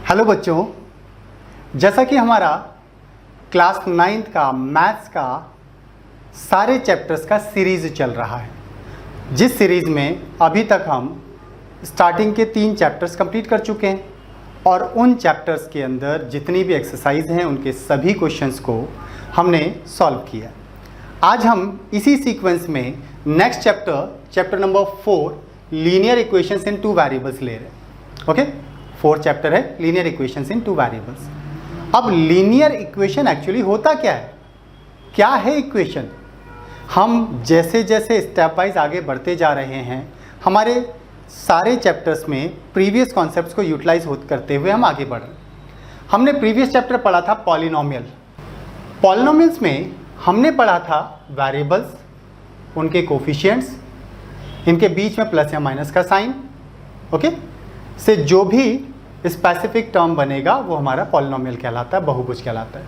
Hello बच्चों, जैसा कि हमारा क्लास 9th का मैथ्स का सारे चैप्टर्स का सीरीज़ चल रहा है, जिस सीरीज़ में अभी तक हम स्टार्टिंग के 3 चैप्टर्स कंप्लीट कर चुके हैं और उन चैप्टर्स के अंदर जितनी भी एक्सरसाइज हैं उनके सभी क्वेश्चंस को हमने सॉल्व किया। आज हम इसी सीक्वेंस में next chapter number 4 linear equations इन 2 वेरिएबल्स ले रहे हैं। ओके, 4th चैप्टर है लीनियर इक्वेशंस इन 2 वेरिएबल्स। अब लीनियर इक्वेशन एक्चुअली होता क्या है, क्या है इक्वेशन? हम जैसे जैसे स्टेप वाइज आगे बढ़ते जा रहे हैं, हमारे सारे चैप्टर्स में प्रीवियस कॉन्सेप्ट्स को यूटिलाइज करते हुए हम आगे बढ़ रहे हैं। हमने प्रीवियस चैप्टर पढ़ा था पॉलिनोमियल। पॉलिनोमियल्स में हमने पढ़ा था वेरिएबल्स, उनके कोफिशिएंट्स, इनके बीच में प्लस या माइनस का साइन, ओके, से जो भी स्पेसिफिक टर्म बनेगा वो हमारा पॉलिनोमियल कहलाता है, बहुभुज कहलाता है।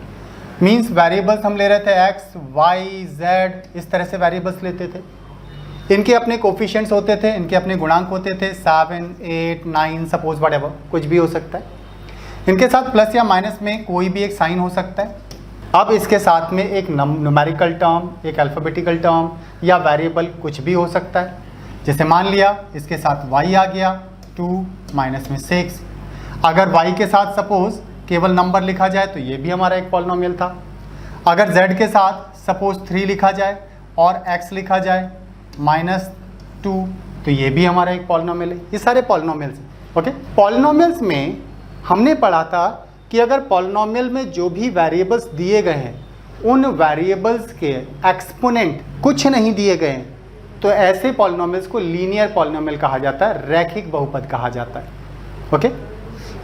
मींस वेरिएबल्स हम ले रहे थे x, y, z, इस तरह से वेरिएबल्स लेते थे। इनके अपने कोफिशिएंट्स होते थे, इनके अपने गुणांक होते थे 7, 8, 9 सपोज व्हाटएवर, कुछ भी हो सकता है। इनके साथ प्लस या माइनस में कोई भी एक साइन हो सकता है। अब इसके साथ में एक न्यूमेरिकल टर्म, एक अल्फ़ाबेटिकल टर्म या वेरिएबल कुछ भी हो सकता है। जैसे मान लिया इसके साथ y आ गया 2 माइनस में 6। अगर y के साथ सपोज केवल नंबर लिखा जाए तो ये भी हमारा एक पॉलिनोमियल था। अगर z के साथ सपोज 3 लिखा जाए और x लिखा जाए -2 तो ये भी हमारा एक पॉलिनोमियल है। ये सारे पॉलिनोमियल्स हैं। ओके, पॉलिनोमियल्स में हमने पढ़ा था कि अगर पॉलिनोमियल में जो भी वेरिएबल्स दिए गए हैं उन वेरिएबल्स के एक्सपोनेंट कुछ नहीं दिए गए हैं तो ऐसे पॉलिनोमियल्स को लीनियर पॉलिनोमियल कहा जाता है, रैखिक बहुपद कहा जाता है। ओके,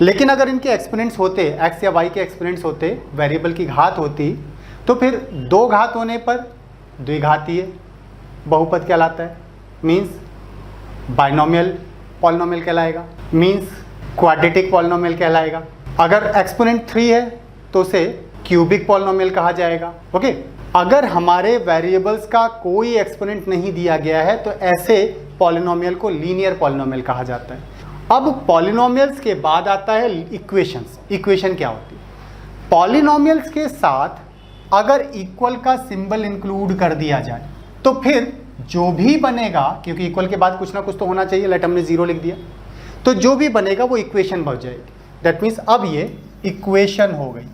लेकिन अगर इनके एक्सपोनेंट्स होते, x या y के एक्सपोनेंट्स होते, वेरिएबल की घात होती, तो फिर 2 घात होने पर द्विघातीय बहुपद कहलाता है। मीन्स बाइनोमियल पॉलिनोमियल कहलाएगा, मीन्स क्वाड्रेटिक पॉलिनोमियल कहलाएगा। अगर एक्सपोनेंट 3 है तो उसे क्यूबिक पॉलिनोमियल कहा जाएगा। ओके, अगर हमारे वेरिएबल्स का कोई एक्सपोनेंट नहीं दिया गया है तो ऐसे पॉलिनोमियल को लीनियर पॉलिनोमियल कहा जाता है। अब पॉलिनोमियल्स के बाद आता है इक्वेशंस। इक्वेशन क्या होती है? पॉलिनोमियल्स के साथ अगर इक्वल का सिंबल इंक्लूड कर दिया जाए तो फिर जो भी बनेगा, क्योंकि इक्वल के बाद कुछ ना कुछ तो होना चाहिए, लेट हमने 0 लिख दिया, तो जो भी बनेगा वो इक्वेशन बन जाएगी। दैट मीन्स अब ये इक्वेशन हो गई।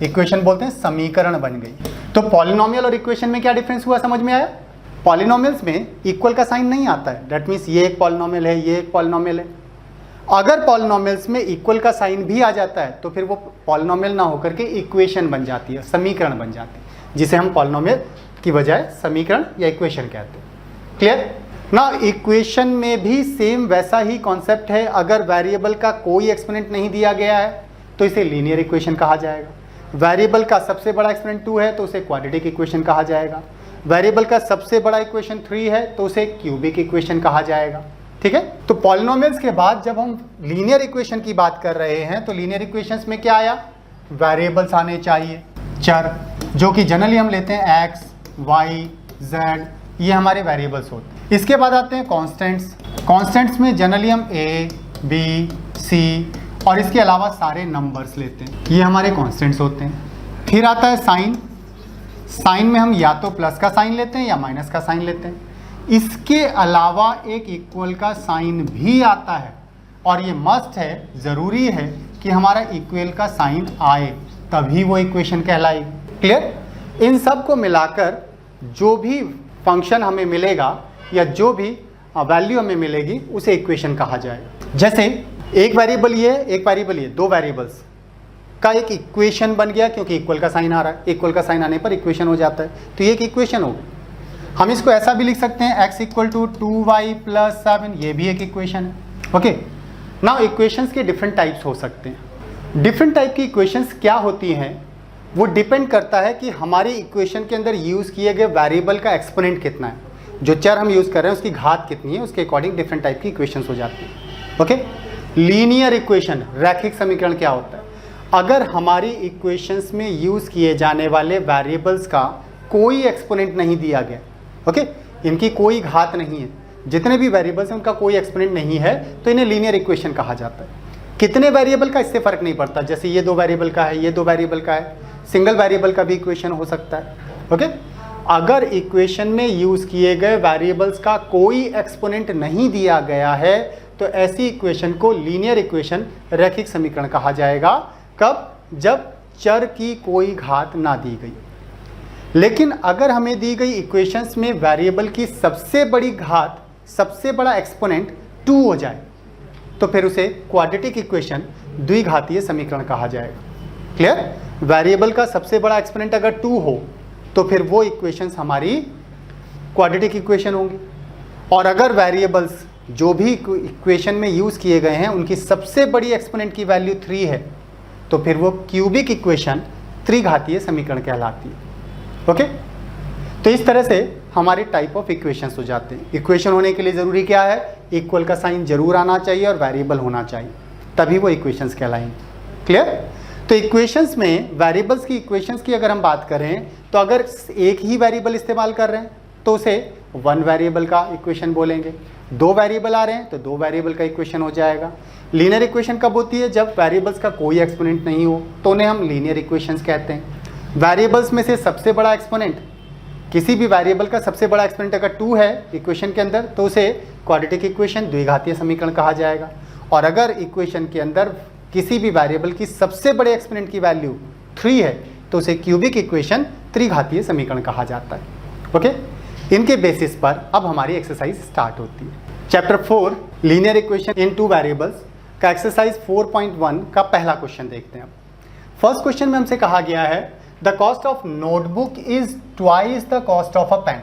इक्वेशन बोलते हैं समीकरण बन गई। तो पॉलिनोमियल और इक्वेशन में क्या डिफरेंस हुआ, समझ में आया? पॉलिनोमियल्स में इक्वल का साइन नहीं आता है, दैट मीन्स ये एक पॉलिनोमियल है, ये एक पॉलिनोमियल है। अगर पॉलिनोमियल्स में इक्वल का साइन भी आ जाता है तो फिर वो पॉलिनोमियल ना होकर के इक्वेशन बन जाती है, समीकरण बन जाती है, जिसे हम पॉलिनोमियल की बजाय समीकरण या इक्वेशन कहते हैं। क्लियर ना? इक्वेशन में भी सेम वैसा ही कॉन्सेप्ट है। अगर वेरिएबल का कोई एक्सपोनेंट नहीं दिया गया है तो इसे लीनियर इक्वेशन कहा जाएगा। वेरिएबल का सबसे बड़ा एक्सपोनेंट 2 है तो उसे क्वाड्रेटिक इक्वेशन कहा जाएगा। वेरिएबल का सबसे बड़ा इक्वेशन 3 है तो उसे क्यूबिक इक्वेशन कहा जाएगा। ठीक है, तो पॉलिनोमियल्स के बाद जब हम लीनियर इक्वेशन की बात कर रहे हैं तो लीनियर इक्वेशंस में क्या आया? वेरिएबल्स आने चाहिए, चर, जो कि जनरली हम लेते हैं x, y, z, ये हमारे वेरिएबल्स होते हैं। इसके बाद आते हैं कॉन्स्टेंट्स। कॉन्स्टेंट्स में जनरली हम a, b, c और इसके अलावा सारे नंबर्स लेते हैं, ये हमारे कॉन्स्टेंट्स होते हैं। फिर आता है साइन। साइन में हम या तो प्लस का साइन लेते हैं या माइनस का साइन लेते हैं। इसके अलावा एक इक्वल का साइन भी आता है और ये मस्ट है, ज़रूरी है कि हमारा इक्वल का साइन आए तभी वो इक्वेशन कहलाएगी। क्लियर? इन सब को मिलाकर जो भी फंक्शन हमें मिलेगा या जो भी वैल्यू हमें मिलेगी उसे इक्वेशन कहा जाएगा। जैसे एक वेरिएबल ये, एक वेरिएबल ये, 2 वेरिएबल्स का एक इक्वेशन बन गया क्योंकि इक्वल का साइन आ रहा है। इक्वल का साइन आने पर इक्वेशन हो जाता है, तो ये एक इक्वेशन हो गई। हम इसको ऐसा भी लिख सकते हैं x = 2y + 7, ये भी एक इक्वेशन है। ओके, नाउ इक्वेशंस के डिफरेंट टाइप्स हो सकते हैं। डिफरेंट टाइप की इक्वेशंस क्या होती हैं वो डिपेंड करता है कि हमारी इक्वेशन के अंदर यूज़ किए गए वेरिएबल का एक्सपोनेंट कितना है, जो चर हम यूज़ कर रहे हैं उसकी घात कितनी है, उसके अकॉर्डिंग डिफरेंट टाइप की इक्वेशंस हो जाती है। ओके, लीनियर इक्वेशन, रैखिक समीकरण क्या होता है? अगर हमारी इक्वेशंस में यूज़ किए जाने वाले वेरिएबल्स का कोई एक्सपोनेंट नहीं दिया गया, ओके, इनकी कोई घात नहीं है, जितने भी वेरिएबल्स हैं उनका कोई एक्सपोनेंट नहीं है, तो इन्हें लीनियर इक्वेशन कहा जाता है। कितने वेरिएबल का इससे फर्क नहीं पड़ता, जैसे ये 2 वेरिएबल का है, ये 2 वेरिएबल का है, सिंगल वेरिएबल का भी इक्वेशन हो सकता है। ओके, अगर इक्वेशन में यूज किए गए वेरिएबल्स का कोई एक्सपोनेंट नहीं दिया गया है तो ऐसी इक्वेशन को लीनियर इक्वेशन, रैखिक समीकरण कहा जाएगा। कब? जब चर की कोई घात ना दी गई। लेकिन अगर हमें दी गई इक्वेशंस में वेरिएबल की सबसे बड़ी घात, सबसे बड़ा एक्सपोनेंट 2 हो जाए तो फिर उसे क्वाड्रेटिक इक्वेशन, द्विघातीय समीकरण कहा जाएगा। क्लियर? वेरिएबल का सबसे बड़ा एक्सपोनेंट अगर 2 हो तो फिर वो इक्वेशंस हमारी क्वाड्रेटिक इक्वेशन होंगी। और अगर वेरिएबल्स जो भी इक्वेशन में यूज किए गए हैं उनकी सबसे बड़ी एक्सपोनेंट की वैल्यू 3 है तो फिर वो क्यूबिक इक्वेशन, त्रिघातीय समीकरण कहलाती है। ओके, तो इस तरह से हमारे टाइप ऑफ इक्वेशंस हो जाते हैं। इक्वेशन होने के लिए जरूरी क्या है? इक्वल का साइन जरूर आना चाहिए और वेरिएबल होना चाहिए, तभी वो इक्वेशंस कहलाएंगे। क्लियर? तो इक्वेशंस में वेरिएबल्स की इक्वेशंस की अगर हम बात करें तो अगर एक ही वेरिएबल इस्तेमाल कर रहे हैं तो उसे 1 वेरिएबल का इक्वेशन बोलेंगे। 2 वेरिएबल आ रहे हैं तो 2 वेरिएबल का इक्वेशन हो जाएगा। लीनियर इक्वेशन कब होती है? जब वेरिएबल्स का कोई एक्सपोनेंट नहीं हो तो उन्हें हम लीनियर इक्वेशंस कहते हैं। वेरिएबल्स में से सबसे बड़ा एक्सपोनेंट, किसी भी वेरिएबल का सबसे बड़ा एक्सपोनेंट अगर 2 है इक्वेशन के अंदर तो उसे क्वाड्रेटिक इक्वेशन, द्विघातीय समीकरण कहा जाएगा। और अगर इक्वेशन के अंदर किसी भी वेरिएबल की सबसे बड़े एक्सपोनेंट की वैल्यू 3 है तो उसे क्यूबिक इक्वेशन, त्रिघातीय समीकरण कहा जाता है। ओके, इनके बेसिस पर अब हमारी एक्सरसाइज स्टार्ट होती है। Chapter 4 linear equation in 2 variables का एक्सरसाइज 4.1 का पहला क्वेश्चन देखते हैं। फर्स्ट क्वेश्चन में हमसे कहा गया है the cost of notebook is twice the cost of a pen.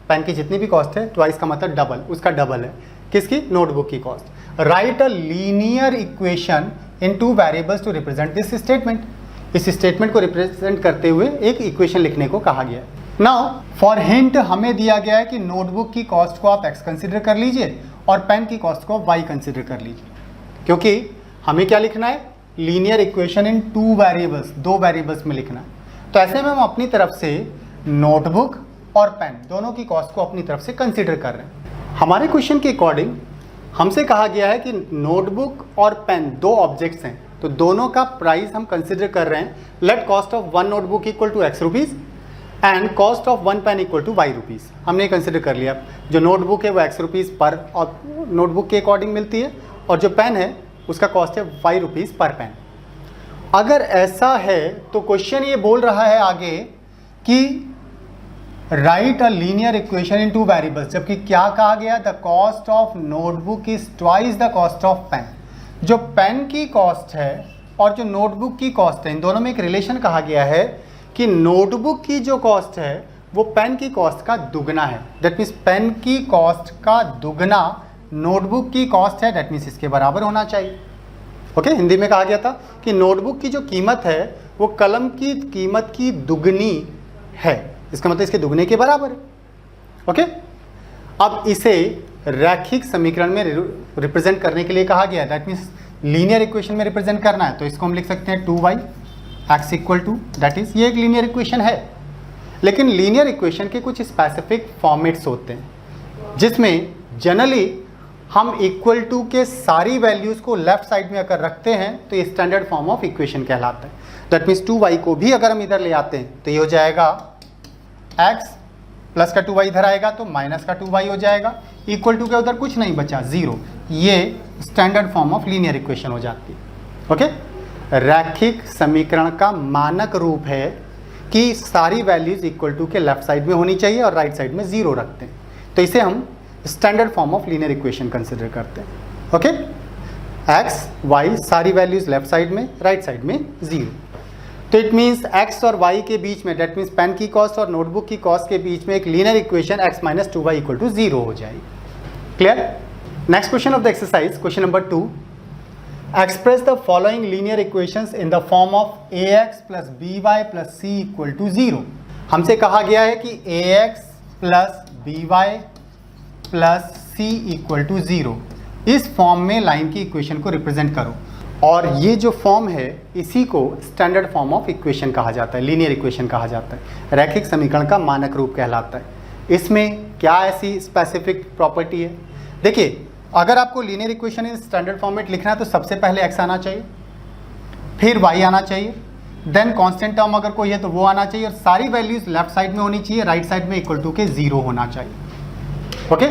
Pen की जितनी भी कॉस्ट है, ट्वाइस का मतलब डबल, उसका डबल है। किसकी? नोटबुक की cost. Write a linear equation in 2 variables to represent this statement. इस स्टेटमेंट को रिप्रेजेंट करते हुए एक इक्वेशन लिखने को कहा गया है। नाउ फॉर हिंट हमें दिया गया है कि नोटबुक की कॉस्ट को आप x कंसिडर कर लीजिए और पेन की कॉस्ट को y कंसिडर कर लीजिए, क्योंकि हमें क्या लिखना है? Linear equation in 2 variables, 2 variables में लिखना है। तो ऐसे में हम अपनी तरफ से नोटबुक और पेन दोनों की कॉस्ट को अपनी तरफ से कंसिडर कर रहे हैं। हमारे क्वेश्चन के अकॉर्डिंग हमसे कहा गया है कि नोटबुक और पेन 2 ऑब्जेक्ट्स हैं तो दोनों का प्राइस हम कंसिडर कर रहे हैं। Let cost of 1 notebook equal to x rupees and cost of 1 pen equal to y rupees. हमने कंसिडर कर लिया। जो नोटबुक है वो x रुपीज़ पर और नोटबुक के अकॉर्डिंग मिलती है और जो पेन है उसका कॉस्ट है y रुपीज़ पर पेन। अगर ऐसा है तो क्वेश्चन ये बोल रहा है आगे कि write a linear equation in 2 variables, जबकि क्या कहा गया? The cost of notebook is twice the cost of pen. जो पेन की कॉस्ट है और जो नोटबुक की कॉस्ट है, इन दोनों में एक रिलेशन कहा गया है कि नोटबुक की जो कॉस्ट है वो पेन की कॉस्ट का दुगना है। दैट मीन्स पेन की कॉस्ट का दुगना नोटबुक की कॉस्ट है, दैट मीन्स इसके बराबर होना चाहिए। ओके, हिंदी में कहा गया था कि नोटबुक की जो कीमत है वो कलम की कीमत की दुगनी है, इसका मतलब इसके दुगने के बराबर है। ओके, अब इसे रैखिक समीकरण में रिप्रेजेंट करने के लिए कहा गया है, दैट मीन्स लीनियर इक्वेशन में रिप्रेजेंट करना है। तो इसको हम लिख सकते हैं 2y x equal to, that is ये एक लीनियर इक्वेशन है। लेकिन लीनियर इक्वेशन के कुछ स्पेसिफिक फॉर्मेट्स होते हैं जिसमें जनरली हम इक्वल टू के सारी वैल्यूज़ को लेफ्ट साइड में अगर रखते हैं तो ये स्टैंडर्ड फॉर्म ऑफ इक्वेशन कहलाता है। दैट मीन्स 2y को भी अगर हम इधर ले आते हैं तो ये हो जाएगा x प्लस का 2y इधर आएगा तो माइनस का 2y हो जाएगा, इक्वल टू के उधर कुछ नहीं बचा, 0। ये standard form of linear equation हो जाती है। ओके, रैखिक समीकरण का मानक रूप है कि सारी वैल्यूज इक्वल टू के लेफ्ट साइड में होनी चाहिए और राइट साइड में 0 रखते हैं, तो इसे हम standard form of linear equation consider करते हैं। ओके, एक्स वाई सारी वैल्यूज लेफ्ट साइड में, राइट साइड में 0। तो इट मीन्स x और y के बीच में, डेट मीन्स पेन की कॉस्ट और नोटबुक की कॉस्ट के बीच में एक linear equation x minus 2y equal to 0 हो जाएगी। Clear? Next question of the exercise, question number 2, express the following linear equations in the form of ax plus by plus c equal to 0। हमसे कहा गया है कि ax plus by plus c equal to 0 इस form में line की equation को represent करो। और ये जो फॉर्म है इसी को स्टैंडर्ड फॉर्म ऑफ इक्वेशन कहा जाता है, लीनियर इक्वेशन कहा जाता है, रैखिक समीकरण का मानक रूप कहलाता है। इसमें क्या ऐसी स्पेसिफिक प्रॉपर्टी है? देखिए, अगर आपको linear equation in standard format लिखना है तो सबसे पहले x आना चाहिए, फिर y आना चाहिए, देन कांस्टेंट टर्म अगर कोई है तो वो आना चाहिए, और सारी वैल्यूज लेफ्ट साइड में होनी चाहिए, राइट साइड में इक्वल टू के 0 होना चाहिए। ओके,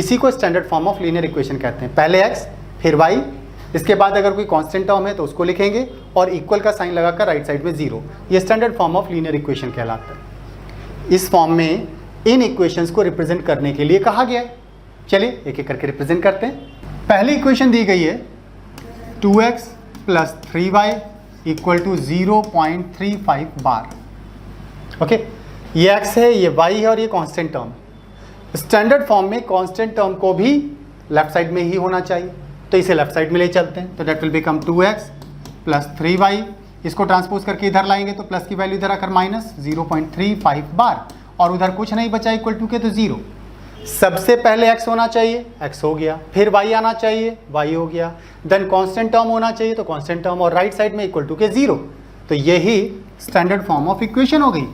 इसी को standard form of linear equation कहते हैं। पहले x फिर y, इसके बाद अगर कोई कांस्टेंट टर्म है तो उसको लिखेंगे और इक्वल का साइन लगाकर राइट साइड में 0। ये standard form of linear equation कहलाता है। इस फॉर्म में इन इक्वेशंस को रिप्रेजेंट करने के लिए कहा गया है। चलिए एक एक करके रिप्रेजेंट करते हैं। पहली इक्वेशन दी गई है 2x + 3y = 0.35 बार। ओके, ये x है, ये y है और ये कांस्टेंट टर्म। स्टैंडर्ड फॉर्म में कांस्टेंट टर्म को भी लेफ्ट साइड में ही होना चाहिए, तो इसे लेफ्ट साइड में ले चलते हैं। तो that will become 2x + 3y, इसको ट्रांसपोज करके इधर लाएंगे तो प्लस की वैल्यू इधर आकर माइनस 0.35 बार, और उधर कुछ नहीं बचा इक्वल टू के, तो 0। सबसे पहले x होना चाहिए, x हो गया, फिर y आना चाहिए, y हो गया, देन कांस्टेंट टर्म होना चाहिए तो कांस्टेंट टर्म, और राइट साइड में इक्वल टू के 0। तो यही स्टैंडर्ड फॉर्म ऑफ इक्वेशन हो गई,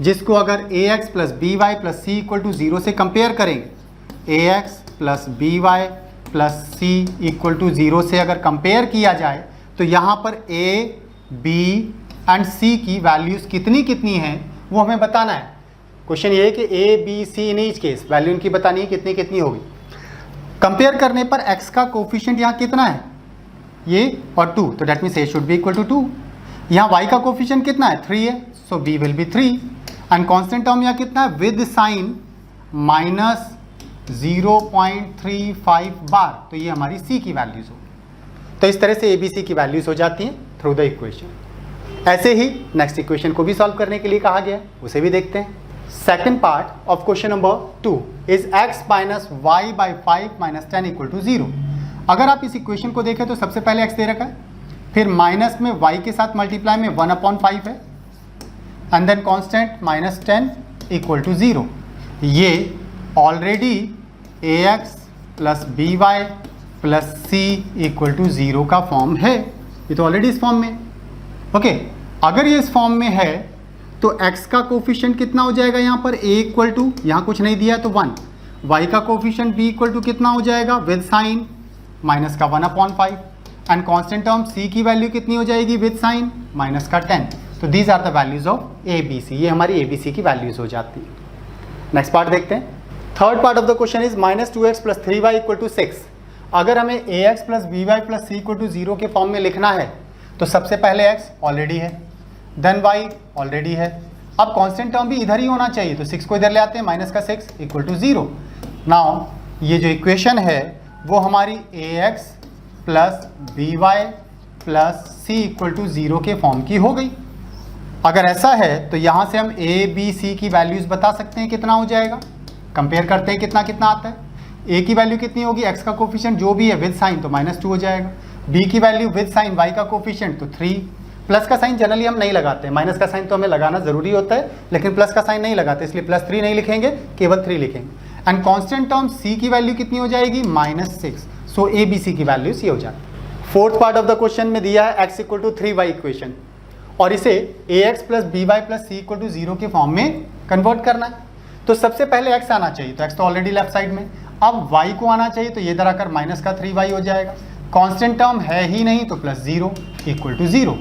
जिसको अगर ax + by + c = 0 से कंपेयर करेंगे, ax + by + c = 0 से अगर कंपेयर किया जाए तो यहाँ पर a, b एंड c की वैल्यूज कितनी कितनी हैं वो हमें बताना है। क्वेश्चन ये है कि a, b, c in each case value इनकी बतानी है कितनी कितनी होगी। कंपेयर करने पर x का कोफिशिएंट यहाँ कितना है, ये और 2, तो that means a should be equal to 2। यहाँ y का कोफिशिएंट कितना है, 3 है, so b will be 3, and constant term यहाँ कितना है, विद साइन माइनस 0.35 बार, तो ये हमारी c की वैल्यूज हो। तो इस तरह से a, b, c की वैल्यूज हो जाती हैं थ्रू द इक्वेशन। ऐसे ही नेक्स्ट इक्वेशन को भी सॉल्व करने के लिए कहा गया है, उसे भी देखते हैं। Second part of question number 2 is x - y / 5 - 10 = 0। अगर आप इस इक्वेशन को देखें तो सबसे पहले x दे रखा है, फिर माइनस में y के साथ मल्टीप्लाई में 1/5 है, एंड देन कांस्टेंट -10 = 0। ये ऑलरेडी ax + by + c = 0 का फॉर्म है, ये तो ऑलरेडी इस फॉर्म में। ओके, अगर ये इस फॉर्म में है तो x का कोफिशिएंट कितना हो जाएगा, यहाँ पर a = यहाँ कुछ नहीं दिया तो 1, y का कोफिशिएंट b = कितना हो जाएगा, विद साइन माइनस का 1/5, एंड कांस्टेंट टर्म c की वैल्यू कितनी हो जाएगी, विद साइन माइनस का 10। तो these are the values of a, b, c, ये हमारी a, b, c की वैल्यूज हो जाती है। नेक्स्ट पार्ट देखते हैं। Third part of the question is -2x + 3y = 6। अगर हमें ax + by + c = 0 के फॉर्म में लिखना है तो सबसे पहले x ऑलरेडी है, देन y ऑलरेडी है, अब कांस्टेंट टर्म भी इधर ही होना चाहिए, तो 6 को इधर ले आते हैं, -6 = 0। नाउ ये जो इक्वेशन है वो हमारी ax + by + c = 0 के फॉर्म की हो गई। अगर ऐसा है तो यहाँ से हम a, b, c की वैल्यूज बता सकते हैं कितना हो जाएगा। कंपेयर करते हैं कितना कितना आता है। a की वैल्यू कितनी होगी, x का कोफिशिएंट जो भी है विद साइन तो -2 हो जाएगा, b की वैल्यू विद साइन y का कोफिशिएंट तो 3, प्लस का साइन जनरली हम नहीं लगाते हैं, माइनस का साइन तो हमें लगाना जरूरी होता है, लेकिन प्लस का साइन नहीं लगाते, इसलिए +3 नहीं लिखेंगे, केवल 3 लिखेंगे। एंड कांस्टेंट टर्म c की वैल्यू कितनी हो जाएगी, -6। सो a, b, c की वैल्यूज ये हो जाती है। Fourth part of the question में दिया है x = 3y इक्वेशन, और इसे ax + by + c = 0 के फॉर्म में कन्वर्ट करना है। तो सबसे पहले x आना चाहिए, तो x तो ऑलरेडी लेफ्ट साइड में, अब y को आना चाहिए, तो ये इधर आकर माइनस का 3y हो जाएगा, कांस्टेंट टर्म है ही नहीं तो +0 = 0।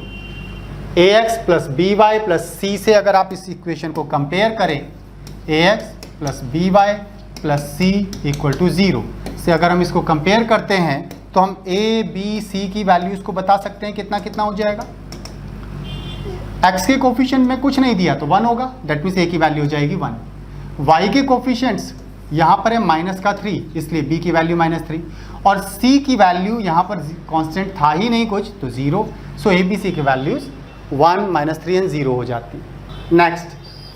ax + by + c से अगर आप इस इक्वेशन को कंपेयर करें, ax + by + c = 0 से अगर हम इसको कंपेयर करते हैं तो हम a, b, c की वैल्यूज को बता सकते हैं कितना कितना हो जाएगा। x के कोफिशिएंट में कुछ नहीं दिया तो 1 होगा, दैट मीन्स a की वैल्यू हो जाएगी 1। y के कोफिशिएंट्स यहाँ पर है -3, इसलिए b की वैल्यू -3, और c की वैल्यू यहाँ पर कांस्टेंट था ही नहीं कुछ तो 0। सो a, b, c की वैल्यूज 1, -3 एंड 0 हो जाती है। Next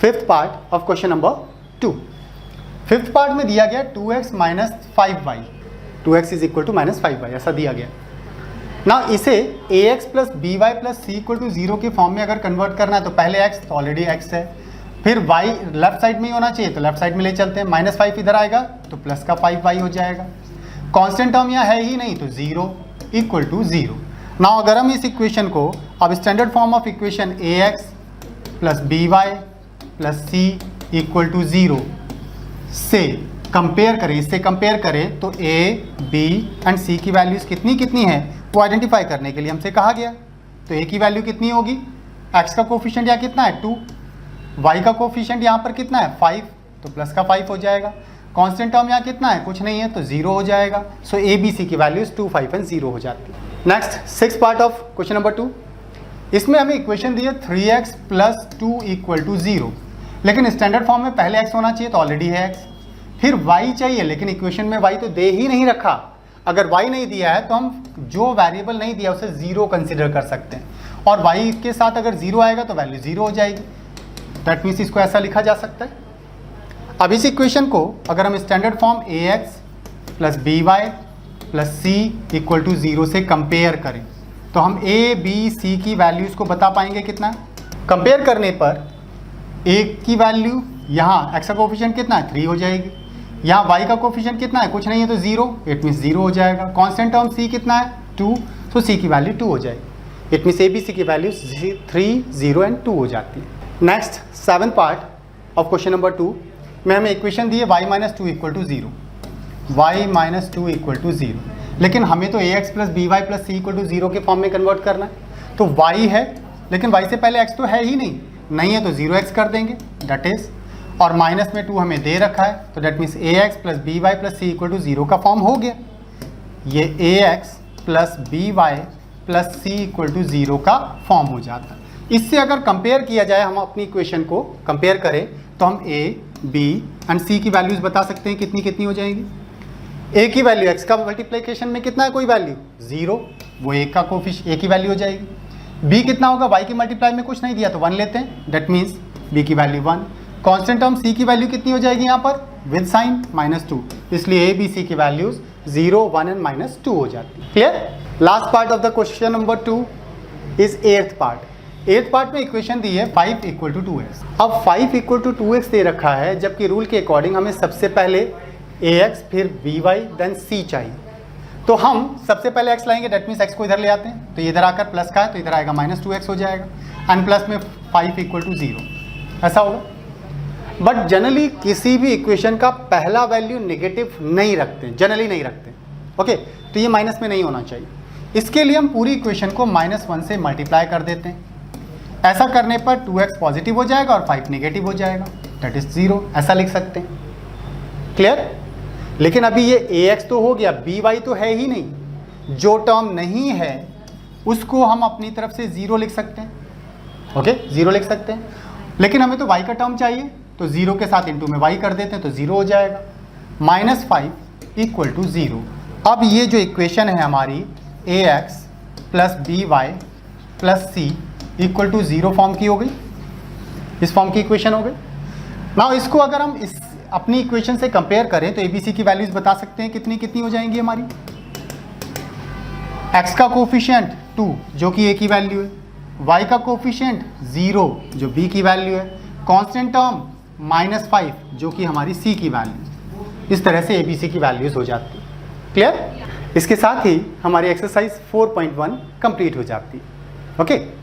fifth part of question number 2। Fifth part में दिया गया 2x - 5y, 2x = -5y ऐसा दिया गया। ना इसे ax + by + c = 0 के फॉर्म में अगर कन्वर्ट करना है तो पहले x तो ऑलरेडी x है, फिर y लेफ्ट साइड में ही होना चाहिए तो लेफ्ट साइड में ले चलते हैं, -5 इधर आएगा तो प्लस का 5y हो जाएगा, कांस्टेंट टर्म यहाँ है ही नहीं तो 0 = 0। नाउ अगर हम इस इक्वेशन को अब standard form of equation ax + by + c = 0 से कंपेयर करें, इससे कंपेयर करें तो ए, बी एंड सी की वैल्यूज़ कितनी कितनी है वो आइडेंटिफाई करने के लिए हमसे कहा गया। तो ए की वैल्यू कितनी होगी, एक्स का कोफिशिएंट यहाँ कितना है 2, वाई का कोफिशिएंट यहाँ पर कितना है 5, तो प्लस का 5 हो जाएगा। कांस्टेंट टर्म यहाँ कितना है, कुछ नहीं है, तो 0 हो जाएगा। सो ए बी सी की वैल्यूज 2, 5 एंड 0 हो जाती है। Next 6 part of question number 2। इसमें हमें इक्वेशन दी है 3x + 2 = 0, लेकिन स्टैंडर्ड फॉर्म में पहले x होना चाहिए तो ऑलरेडी है x, फिर y चाहिए, लेकिन इक्वेशन में y तो दे ही नहीं रखा। अगर y नहीं दिया है तो हम जो वेरिएबल नहीं दिया उसे 0 कंसिडर कर सकते हैं, और y के साथ अगर 0 आएगा तो वैल्यू 0 हो जाएगी। दैट मीन्स इसको ऐसा लिखा जा सकता है। अब इस इक्वेशन को अगर हम standard form ax + by + c = 0 से कंपेयर करें तो हम a, b, c की वैल्यूज़ को बता पाएंगे कितना। कंपेयर करने पर a की वैल्यू यहाँ x का कोफिशिएंट कितना है 3 हो जाएगी, यहाँ y का कोफिशिएंट कितना है, कुछ नहीं है तो 0, इट मीन्स 0 हो जाएगा। कांस्टेंट टर्म c कितना है 2, तो c की वैल्यू 2 हो जाएगी। It means a, b, c की वैल्यू 3, 0 एंड 2 हो जाती है। Next 7 part of question number 2 में हमें इक्वेशन दी है y - 2 = 0, y - 2 = 0, लेकिन हमें तो ax + by + c = 0 के फॉर्म में कन्वर्ट करना है। तो y है, लेकिन y से पहले x तो है ही नहीं है तो 0x कर देंगे, दैट इज, और माइनस में 2 हमें दे रखा है तो that means ax + by + c = 0 का फॉर्म हो गया। ये ax + by + c = 0 का फॉर्म हो जाता है। इससे अगर कंपेयर किया जाए, हम अपनी इक्वेशन को कंपेयर करें तो हम a, b एंड c की वैल्यूज़ बता सकते हैं कितनी कितनी हो जाएंगी। a की वैल्यू x का मल्टीप्लिकेशन में कितना है, कोई वैल्यू 0, वो a का कोफिशिएंट a की वैल्यू हो जाएगी। b कितना होगा, y की मल्टीप्लाई में कुछ नहीं दिया तो 1 लेते हैं, दैट मीन्स b की वैल्यू 1। कांस्टेंट टर्म c की वैल्यू कितनी हो जाएगी यहाँ पर विद साइन -2, इसलिए a, b, c की वैल्यूज 0, 1 एंड -2 हो जाती है। Clear. Last part of the question number 2 is 8th part. 8th part में इक्वेशन दी है 5 = 2x। अब 5 = 2x दे रखा है, जबकि रूल के अकॉर्डिंग हमें सबसे पहले ax फिर by देन c चाहिए। तो हम सबसे पहले x लाएंगे, डेट मीन्स x को इधर ले आते हैं, तो इधर आकर प्लस का है तो इधर आएगा -2x हो जाएगा, एंड प्लस में 5 = 0 ऐसा होगा। बट जनरली किसी भी इक्वेशन का पहला वैल्यू नेगेटिव नहीं रखते, जनरली नहीं रखते, ओके, तो ये माइनस में नहीं होना चाहिए। इसके लिए हम पूरी इक्वेशन को -1 से मल्टीप्लाई कर देते हैं। ऐसा करने पर 2x पॉजिटिव हो जाएगा और 5 नेगेटिव हो जाएगा, दैट इज 0, ऐसा लिख सकते हैं। क्लियर। लेकिन अभी ये ax तो हो गया, by तो है ही नहीं, जो टर्म नहीं है उसको हम अपनी तरफ से 0 लिख सकते हैं, ओके, 0 लिख सकते हैं। लेकिन हमें तो y का टर्म चाहिए, तो 0 के साथ इंटू में y कर देते हैं तो 0 हो जाएगा, -5 = 0। अब ये जो इक्वेशन है हमारी ax + by + c = 0 फॉर्म की हो गई, इस फॉर्म की इक्वेशन हो गई। नाउ इसको अगर हम इस अपनी इक्वेशन से कंपेयर करें तो abc की वैल्यूज बता सकते हैं कितनी कितनी हो जाएंगी हमारी। x का कोफिशिएंट 2 जो कि a की वैल्यू है, y का कोफिशिएंट 0 जो b की वैल्यू है, कांस्टेंट टर्म -5 जो कि हमारी c की वैल्यू। इस तरह से abc की वैल्यूज हो जाती है। क्लियर। इसके साथ ही हमारी एक्सरसाइज 4.1 कंप्लीट हो जाती है। ओके।